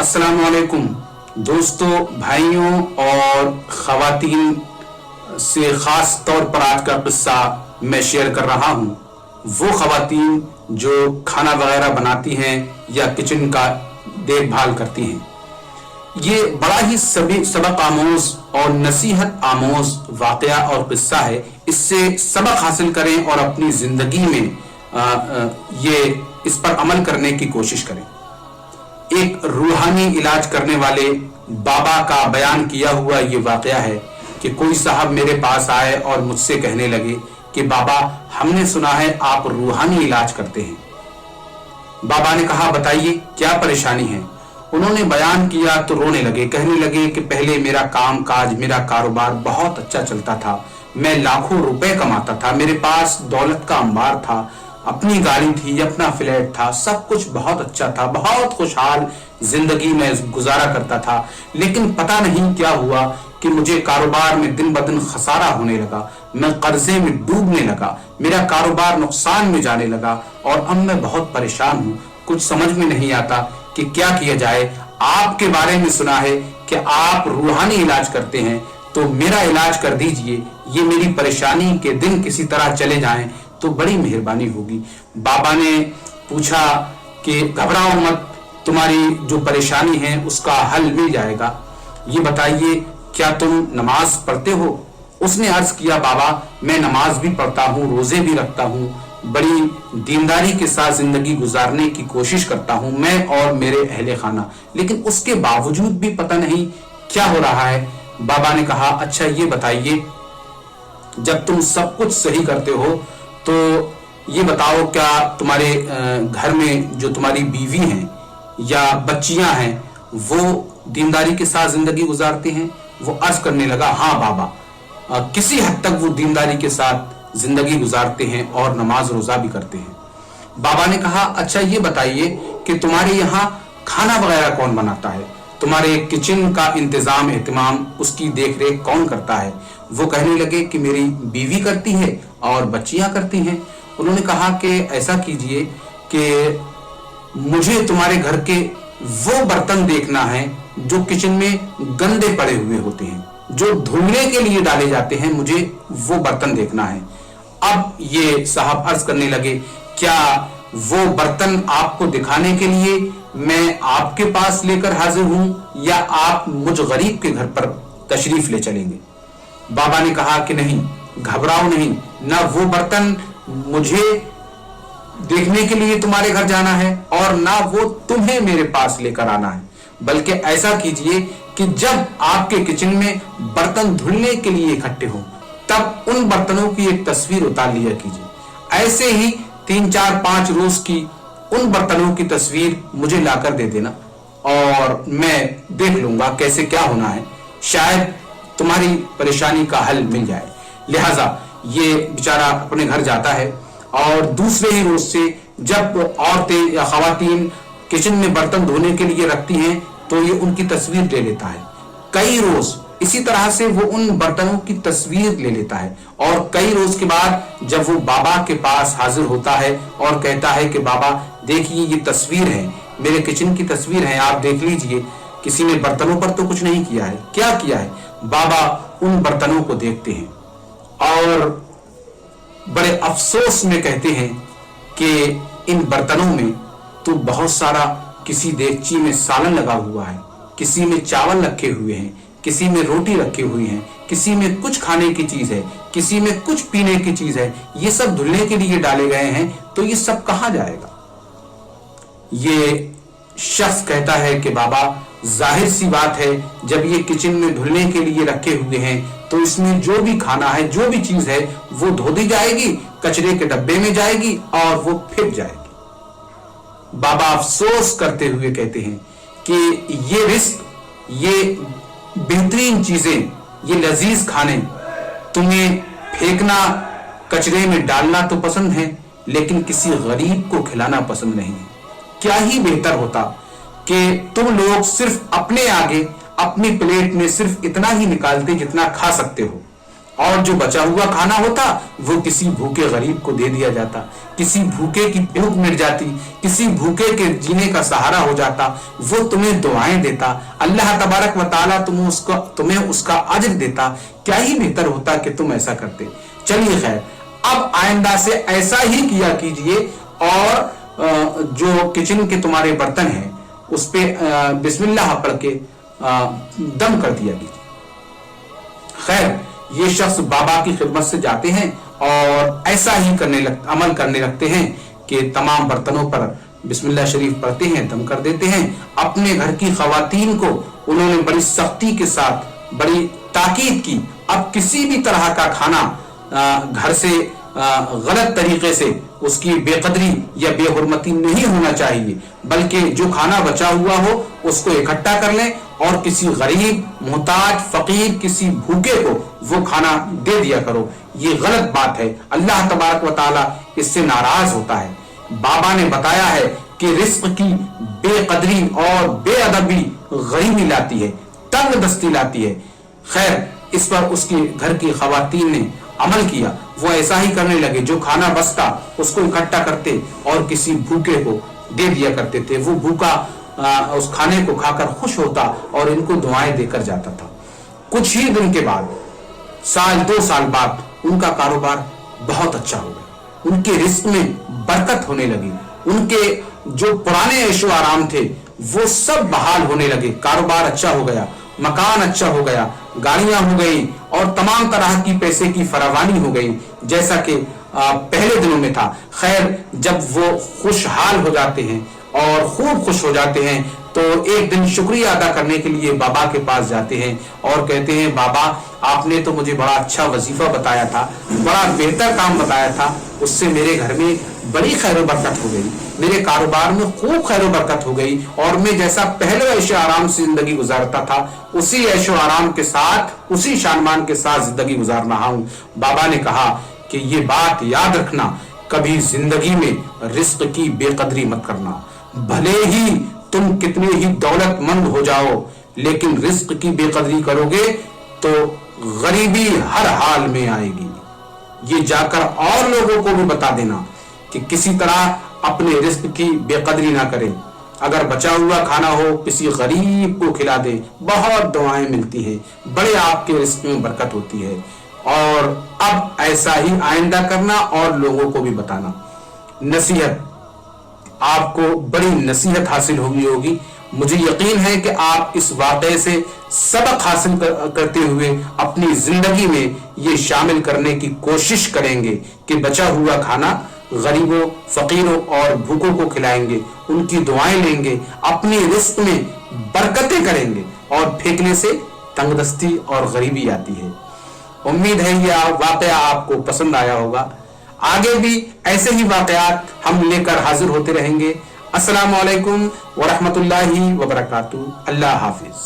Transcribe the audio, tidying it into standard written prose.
अस्सलाम वालेकुम दोस्तों, भाइयों और ख़वातीन से ख़ास तौर पर आज का किस्सा मैं शेयर कर रहा हूँ। वो ख़वातीन जो खाना वगैरह बनाती हैं या किचन का देखभाल करती हैं। ये बड़ा ही सबक आमोज़ और नसीहत आमोज़ वाक़या और किस्सा है। इससे सबक हासिल करें और अपनी ज़िंदगी में इस पर अमल करने की कोशिश करें। एक रूहानी इलाज करने वाले बाबा का बयान किया हुआ ये वाक़या है कि कोई साहब मेरे पास आए और मुझसे कहने लगे कि बाबा, हमने सुना है आप रूहानी इलाज करते हैं। बाबा ने कहा, बताइए क्या परेशानी है। उन्होंने बयान किया तो रोने लगे, कहने लगे कि पहले मेरा काम काज, मेरा कारोबार बहुत अच्छा चलता था, मैं लाखों रुपए कमाता था, मेरे पास दौलत का अंबार था, अपनी गाड़ी थी, अपना फ्लैट था, सब कुछ बहुत अच्छा था, बहुत खुशहाल जिंदगी में गुजारा करता था। लेकिन पता नहीं क्या हुआ कि मुझे कारोबार में दिन ब दिन खसारा होने लगा, मैं कर्जे में डूबने लगा, मेरा कारोबार नुकसान में जाने लगा और अब मैं बहुत परेशान हूँ। कुछ समझ में नहीं आता कि क्या किया जाए। आपके बारे में सुना है कि आप रूहानी इलाज करते हैं, तो मेरा इलाज कर दीजिए। ये मेरी परेशानी के दिन किसी तरह चले जाएं तो बड़ी मेहरबानी होगी। बाबा ने पूछा कि घबराओ मत, तुम्हारी जो परेशानी है उसका हल मिल जाएगा। ये बताइए, क्या तुम नमाज पढ़ते हो? उसने अर्ज किया, बाबा मैं नमाज भी पढ़ता हूँ, रोजे भी रखता हूँ, बड़ी दीनदारी के साथ जिंदगी गुजारने की कोशिश करता हूँ, मैं और मेरे अहले खाना, लेकिन उसके बावजूद भी पता नहीं क्या हो रहा है। बाबा ने कहा, अच्छा ये बताइए, जब तुम सब कुछ सही करते हो तो ये बताओ, क्या तुम्हारे घर में जो तुम्हारी बीवी हैं या बच्चियां हैं वो दीनदारी के साथ जिंदगी गुजारती हैं? वो अर्ज करने लगा, हाँ बाबा, किसी हद तक वो दीनदारी के साथ जिंदगी गुजारते हैं और नमाज रोजा भी करते हैं। बाबा ने कहा, अच्छा ये बताइए कि तुम्हारे यहाँ खाना वगैरह कौन बनाता है? तुम्हारे किचन का इंतजाम एहतमाम, उसकी देख रेख कौन करता है? वो कहने लगे कि मेरी बीवी करती है और बच्चियां करती हैं। उन्होंने कहा कि ऐसा कीजिए कि मुझे तुम्हारे घर के वो बर्तन देखना है जो किचन में गंदे पड़े हुए होते हैं, जो धुलने के लिए डाले जाते हैं, मुझे वो बर्तन देखना है। अब ये साहब अर्ज करने लगे, क्या वो बर्तन आपको दिखाने के लिए मैं आपके पास लेकर हाजिर हूं या आप मुझ गरीब के घर पर तशरीफ ले चलेंगे? बाबा ने कहा कि नहीं, घबराओ नहीं, ना वो बर्तन मुझे देखने के लिए तुम्हारे घर जाना है और ना वो तुम्हें मेरे पास लेकर आना है, बल्कि ऐसा कीजिए कि जब आपके किचन में बर्तन धुलने के लिए इकट्ठे हो तब उन बर्तनों की एक तस्वीर उतार लिया कीजिए। ऐसे ही 3, 4, 5 रोज की उन बर्तनों की तस्वीर मुझे लाकर दे देना और मैं देख लूंगा कैसे क्या होना है, शायद तुम्हारी परेशानी का हल मिल जाए। लिहाजा ये बेचारा अपने घर जाता है और दूसरे ही रोज से जब औरतें या खवातीन किचन में बर्तन धोने के लिए रखती हैं तो ये उनकी तस्वीर ले लेता है। कई रोज इसी तरह से वो उन बर्तनों की तस्वीर ले लेता है और कई रोज के बाद जब वो बाबा के पास हाजिर होता है और कहता है कि बाबा देखिए, ये तस्वीर है, मेरे किचन की तस्वीर है, आप देख लीजिए, किसी ने बर्तनों पर तो कुछ नहीं किया है, क्या किया है? बाबा उन बर्तनों को देखते हैं और बड़े अफसोस में कहते हैं कि इन बर्तनों में तो बहुत सारा, किसी देगची में सालन लगा हुआ है, किसी में चावल रखे हुए हैं, किसी में रोटी रखी हुई है, किसी में कुछ खाने की चीज है, किसी में कुछ पीने की चीज है, ये सब धुलने के लिए डाले गए हैं, तो ये सब कहां जाएगा? ये शख्स कहता है कि बाबा जाहिर सी बात है, जब ये किचन में धुलने के लिए रखे हुए हैं तो इसमें जो भी खाना है, जो भी चीज है, वो धो दी जाएगी, कचरे के डब्बे में जाएगी और वो फेंक जाएगी। बाबा अफसोस करते हुए कहते हैं कि ये रिस्क, ये बेहतरीन चीजें, ये लजीज खाने तुम्हें फेंकना, कचरे में डालना तो पसंद है, लेकिन किसी गरीब को खिलाना पसंद नहीं है। क्या ही बेहतर होता कि तुम लोग सिर्फ अपने आगे, अपनी प्लेट में सिर्फ इतना ही निकालते जितना खा सकते हो, اور جو بچا ہوا کھانا ہوتا وہ کسی بھوکے غریب کو دے دیا جاتا، کسی بھوکے کی بھوک مٹ جاتی، کسی بھوکے کے جینے کا سہارا ہو جاتا، وہ تمہیں دعائیں دیتا، اللہ تبارک و تعالیٰ تمہیں اس کا اجر دیتا۔ کیا ہی بہتر ہوتا کہ تم ایسا کرتے۔ چلیے خیر، اب آئندہ سے ایسا ہی کیا کیجئے، اور جو کچن کے تمہارے برتن ہیں اس پہ بسم اللہ پڑھ کے دم کر دیا کیجئے۔ خیر، یہ شخص بابا کی خدمت سے جاتے ہیں اور ایسا ہی عمل کرنے لگتے ہیں کہ تمام برتنوں پر بسم اللہ شریف پڑھتے ہیں، دم کر دیتے ہیں۔ اپنے گھر کی خواتین کو انہوں نے بڑی سختی کے ساتھ بڑی تاکید کی، اب کسی بھی طرح کا کھانا گھر سے غلط طریقے سے اس کی بے قدری یا بے حرمتی نہیں ہونا چاہیے، بلکہ جو کھانا بچا ہوا ہو اس کو اکٹھا کر لیں اور کسی غریب، محتاج، فقیر، کسی بھوکے کو وہ کھانا دے دیا کرو۔ یہ غلط بات ہے، اللہ تبارک و تعالیٰ اس سے ناراض ہوتا ہے۔ بابا نے بتایا ہے کہ رزق کی بے قدری اور بے ادبی غریبی لاتی ہے، تنگ دستی لاتی ہے۔ خیر، اس پر اس کی گھر کی خواتین نے عمل کیا، وہ ایسا ہی کرنے لگے، جو کھانا بچتا اس کو اکٹھا کرتے اور کسی بھوکے کو دے دیا کرتے تھے۔ وہ بھوکا اس کھانے کو کھا کر خوش ہوتا اور ان کو دعائیں دے کر جاتا تھا۔ کچھ ہی دن کے بعد، سال 2 سال بعد، ان کا کاروبار بہت اچھا ہو گیا، ان کے رزق میں برکت ہونے لگی، ان کے جو پرانے عیش و آرام تھے وہ سب بحال ہونے لگے، کاروبار اچھا ہو گیا، مکان اچھا ہو گیا، گاڑیاں ہو گئی اور تمام طرح کی پیسے کی فراوانی ہو گئی جیسا کہ پہلے دنوں میں تھا۔ خیر، جب وہ خوشحال ہو جاتے ہیں اور خوب خوش ہو جاتے ہیں تو ایک دن شکریہ ادا کرنے کے لیے بابا کے پاس جاتے ہیں اور کہتے ہیں، بابا آپ نے تو مجھے بڑا اچھا وظیفہ بتایا تھا، بڑا بہتر کام بتایا تھا، اس سے میرے گھر میں بڑی خیر و برکت ہو گئی، میرے کاروبار میں خوب خیر و برکت ہو گئی، اور میں جیسا پہلے عیش و آرام سے زندگی گزارتا تھا اسی عیش و آرام کے ساتھ، اسی شانمان کے ساتھ زندگی گزار رہا ہوں۔ بابا نے کہا کہ یہ بات یاد رکھنا، کبھی زندگی میں رزق کی بے قدری مت کرنا، بھلے ہی تم کتنے ہی دولت مند ہو جاؤ، لیکن رزق کی بے قدری کرو گے تو غریبی ہر حال میں آئے گی۔ یہ جا کر اور لوگوں کو بھی بتا دینا کہ کسی طرح اپنے رزق کی بے قدری نہ کریں، اگر بچا ہوا کھانا ہو کسی غریب کو کھلا دے، بہت دعائیں ملتی ہیں، بڑے آپ کے رزق میں برکت ہوتی ہے۔ اور اب ایسا ہی آئندہ کرنا اور لوگوں کو بھی بتانا۔ نصیحت، آپ کو بڑی نصیحت حاصل ہوگی، مجھے یقین ہے کہ آپ اس واقعے سے سبق حاصل کرتے ہوئے اپنی زندگی میں یہ شامل کرنے کی کوشش کریں گے کہ بچا ہوا کھانا غریبوں، فقیروں اور بھوکوں کو کھلائیں گے، ان کی دعائیں لیں گے، اپنی رزق میں برکتیں کریں گے، اور پھینکنے سے تنگ دستی اور غریبی آتی ہے۔ امید ہے یہ واقعہ آپ کو پسند آیا ہوگا، آگے بھی ایسے ہی واقعات ہم لے کر حاضر ہوتے رہیں گے۔ السلام علیکم ورحمۃ اللہ وبرکاتہ۔ اللہ حافظ۔